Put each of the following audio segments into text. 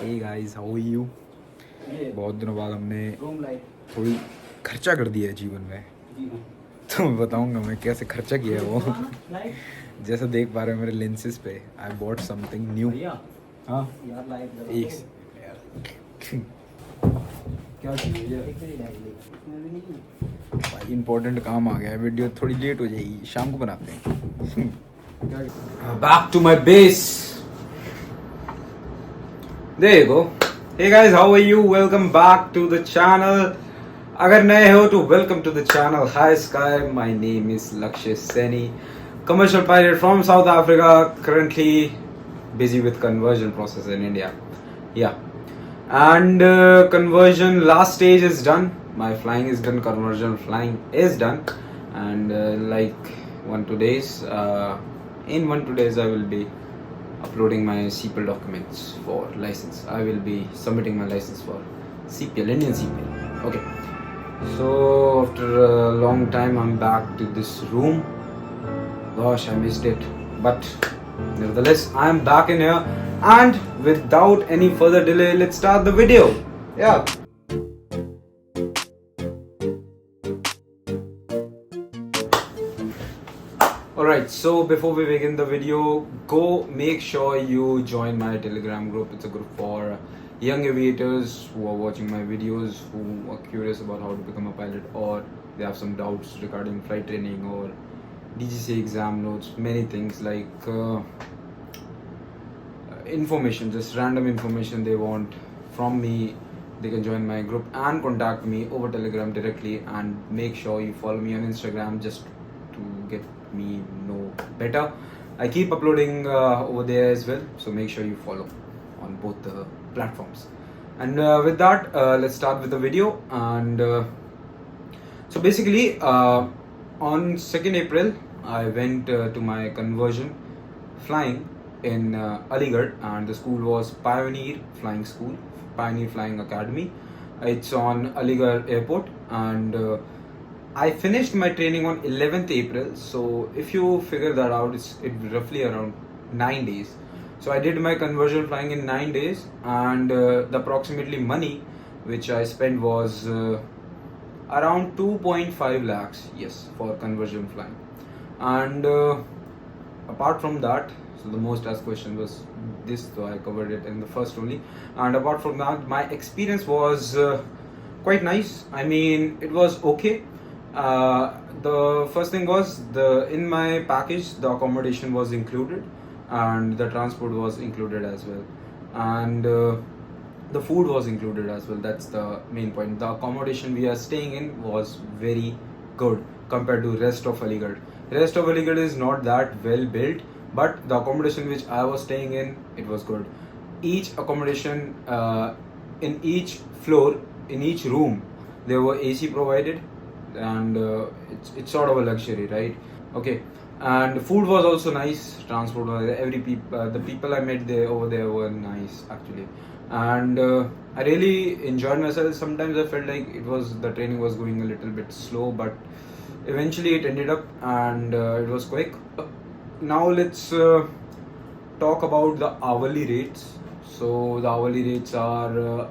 Hey guys, how are you? बहुत दिनों बाद हमने थोड़ी खर्चा कर दिया है जीवन में, तो मैं बताऊंगा मैं कैसे खर्चा किया है वो। जैसा देख पा रहे हो मेरे लेंसेज पे, आई बॉट समथिंग न्यू। हाँ एक क्या भाई इंपॉर्टेंट काम आ गया है, वीडियो थोड़ी लेट हो जाएगी, शाम को बनाते हैं। Back to my base. There you go. Hey guys, how are you? Welcome back to the channel. अगर नए हो तो welcome to the channel. Hi Sky, my name is Lakshya Seni, commercial pilot from South Africa. Currently busy with conversion process in India. Yeah, and conversion last stage is done. My flying is done. Conversion flying is done, and in 1-2 days I will be uploading my CPL documents for license. I will be submitting my license for CPL, Indian CPL. Okay. So after a long time, I'm back to this room. Gosh, I missed it. But nevertheless, I am back in here. And without any further delay, let's start the video. Yeah. Alright, so before we begin the video, go make sure you join my Telegram group. It's a group for young aviators who are watching my videos, who are curious about how to become a pilot, or they have some doubts regarding flight training or DGC exam notes, many things like information, just random information they want from me. They can join my group and contact me over Telegram directly, and make sure you follow me on Instagram just to get me know better. I keep uploading over there as well, so make sure you follow on both the platforms. And with that, let's start with the video. And so basically, on 2nd April, I went to my conversion flying in Aligarh, and the school was Pioneer Flying Academy. It's on Aligarh Airport, and I finished my training on 11th April. So if you figure that out, it's roughly around 9 days. So I did my conversion flying in 9 days, and the approximately money which I spent was around 2.5 lakhs, yes, for conversion flying. And apart from that, so the most asked question was this, so I covered it in the first only. And apart from that, my experience was quite nice. I mean, it was okay. The first thing was, in my package the accommodation was included, and the transport was included as well, and the food was included as well. That's the main point. The accommodation we are staying in was very good compared to rest of Aligarh. Rest of Aligarh is not that well built, but the accommodation which I was staying in, it was good. Each accommodation, in each floor, in each room, there were AC provided, and it's sort of a luxury, right? Okay. And food was also nice, transport was, the people I met there over there were nice actually, and I really enjoyed myself. Sometimes I felt like the training was going a little bit slow, but eventually it ended up, and it was quick. Now let's talk about the hourly rates. So the hourly rates are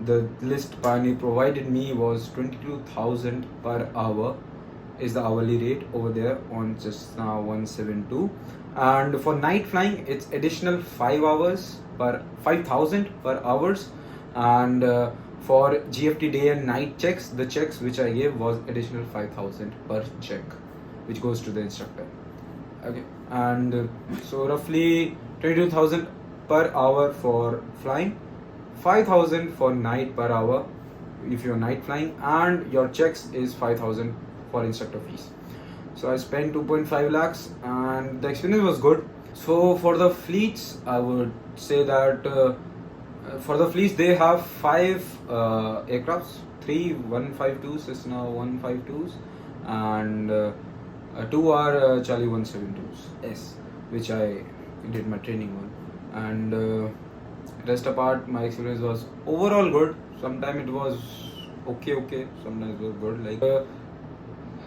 the list Pioneer provided me was 22,000 per hour is the hourly rate over there on just now 172. And for night flying, it's additional 5,000 per hours. And for GFT day and night checks, the checks which I gave was additional 5,000 per check, which goes to the instructor. Okay, and so roughly 22,000 per hour for flying, 5,000 for night per hour if you're night flying, and your checks is 5,000 for instructor fees. So I spent 2.5 lakhs, and the experience was good. So for the fleets, I would say that for the fleets they have 5 aircrafts, 3 152 Cessna 152s, and 2 are Charlie 172s, which I did my training on. And rest apart, my experience was overall good. Sometimes it was okay, sometimes it was good. Like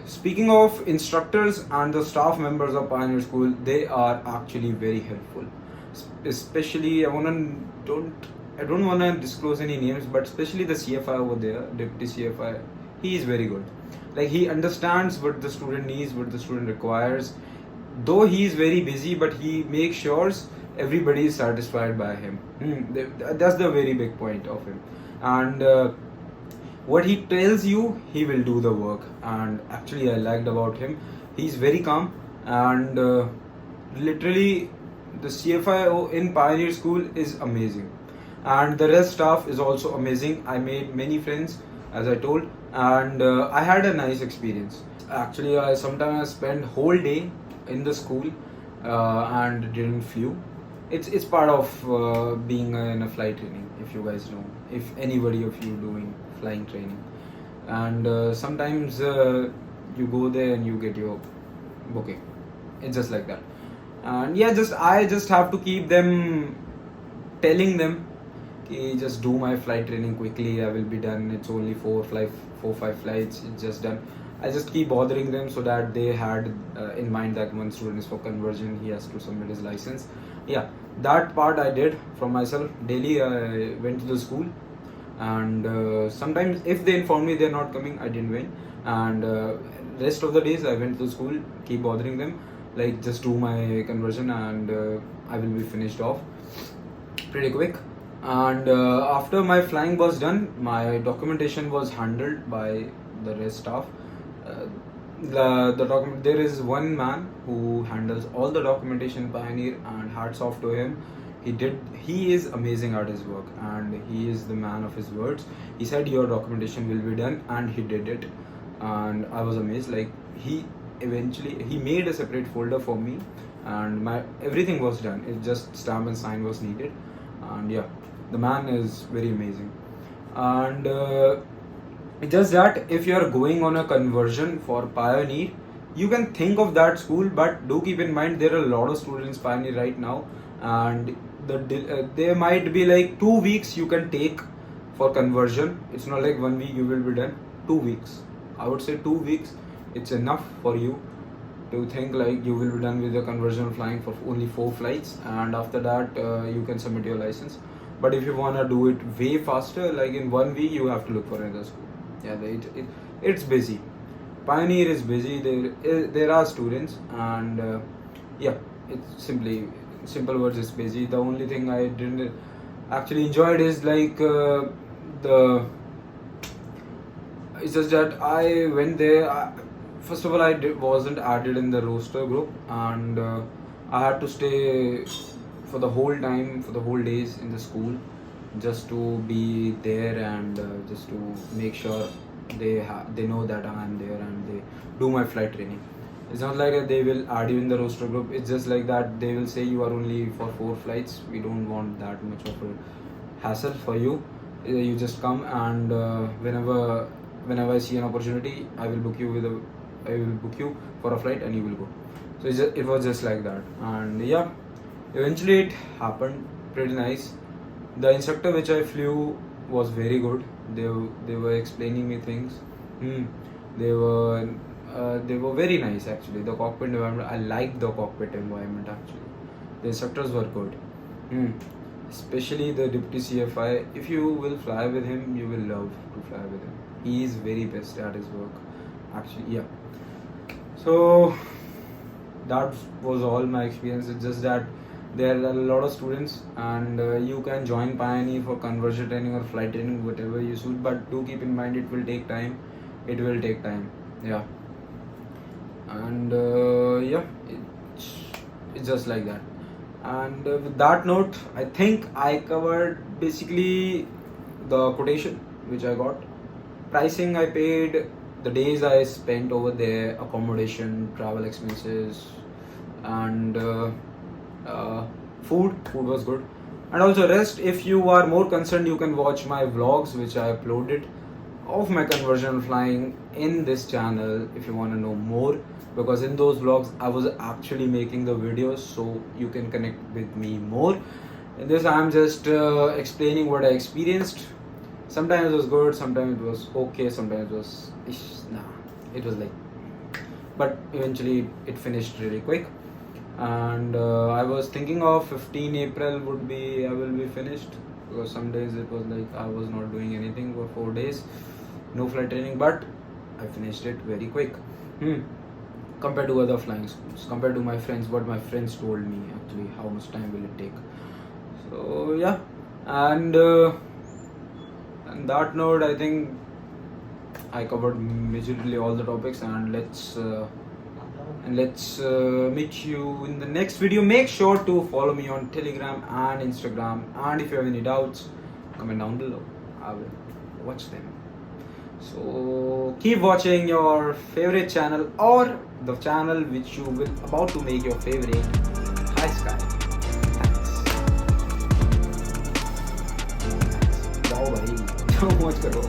speaking of instructors and the staff members of Pioneer School, they are actually very helpful. Especially, don't I don't want to disclose any names, but especially the CFI over there, deputy CFI, he is very good. Like, he understands what the student needs, what the student requires. Though he is very busy, but he makes sure everybody is satisfied by him. That's the very big point of him. And what he tells you, he will do the work. And actually, I liked about him. He's very calm, and literally, the CFI in Pioneer School is amazing, and the rest staff is also amazing. I made many friends, as I told, and I had a nice experience. Actually, I sometimes spend whole day in the school and didn't flew. It's part of being in a flight training. If you guys know, if anybody of you doing flying training, and sometimes you go there and you get your bouquet. It's just like that. And yeah, I just have to keep them, telling them, just do my flight training quickly, I will be done, it's only 4-5 flights, it's just done. I just keep bothering them so that they had in mind that one student is for conversion, he has to submit his license. Yeah, that part I did from myself. Daily I went to the school, and sometimes if they inform me they're not coming, I didn't win. And rest of the days I went to the school, keep bothering them, like just do my conversion, and I will be finished off pretty quick. And after my flying was done, my documentation was handled by the rest staff. There is one man who handles all the documentation Pioneer, and hats off to him. He is amazing at his work, and he is the man of his words. He said your documentation will be done, and he did it. And I was amazed. Like, he made a separate folder for me, and my everything was done. It just stamp and sign was needed. And yeah, the man is very amazing. And it's just that if you are going on a conversion for Pioneer, you can think of that school, but do keep in mind there are a lot of students Pioneer right now, and there might be like 2 weeks you can take for conversion. It's not like 1 week you will be done. 2 weeks, I would say 2 weeks. It's enough for you to think like you will be done with the conversion flying for only 4 flights, and after that you can submit your license. But if you wanna do it way faster, like in 1 week, you have to look for another school. Yeah, it's busy. Pioneer is busy. There are students, and yeah, it's simple words. It's busy. The only thing I didn't actually enjoyed is like it's just that I went there. First of all, wasn't added in the roster group, and I had to stay for the whole time, for the whole days in the school, just to be there, and just to make sure they know that I am there, and they do my flight training. It's not like they will add you in the roster group. It's just like that they will say you are only for 4 flights. We don't want that much of a hassle for you. You just come, and whenever I see an opportunity, I will book you for a flight, and you will go. So it was just like that. And yeah, eventually it happened pretty nice. The instructor which I flew was very good. They were explaining me things. They were very nice actually. The cockpit environment, I liked the cockpit environment actually. The instructors were good. Especially the deputy CFI. If you will fly with him, you will love to fly with him. He is very best at his work. Actually, yeah. So that was all my experience. It's just that there are a lot of students, and you can join Pioneer for conversion training or flight training, whatever you suit. But do keep in mind it will take time. Yeah. And yeah, it's just like that. And with that note, I think I covered basically the quotation which I got, pricing I paid, the days I spent over there, accommodation, travel expenses, and food was good. And also rest, if you are more concerned, you can watch my vlogs which I uploaded of my conversion flying in this channel if you want to know more, because in those vlogs I was actually making the videos, so you can connect with me more. In this I am just explaining what I experienced. Sometimes it was good, sometimes it was okay, sometimes it was it was like, but eventually it finished really quick. And I was thinking of 15 April I will be finished. because some days it was like I was not doing anything for 4 days, no flight training, but I finished it very quick. Compared to other flying schools, compared to my friends, what my friends told me actually, how much time will it take. So yeah, and on that note, I think I covered majorly all the topics, and let's meet you in the next video. Make sure to follow me on Telegram and Instagram, and if you have any doubts, comment down below. I will watch them. So keep watching your favorite channel, or the channel which you will about to make your favorite. Hi Sky. Thanks. Wow, bhai. So much karo.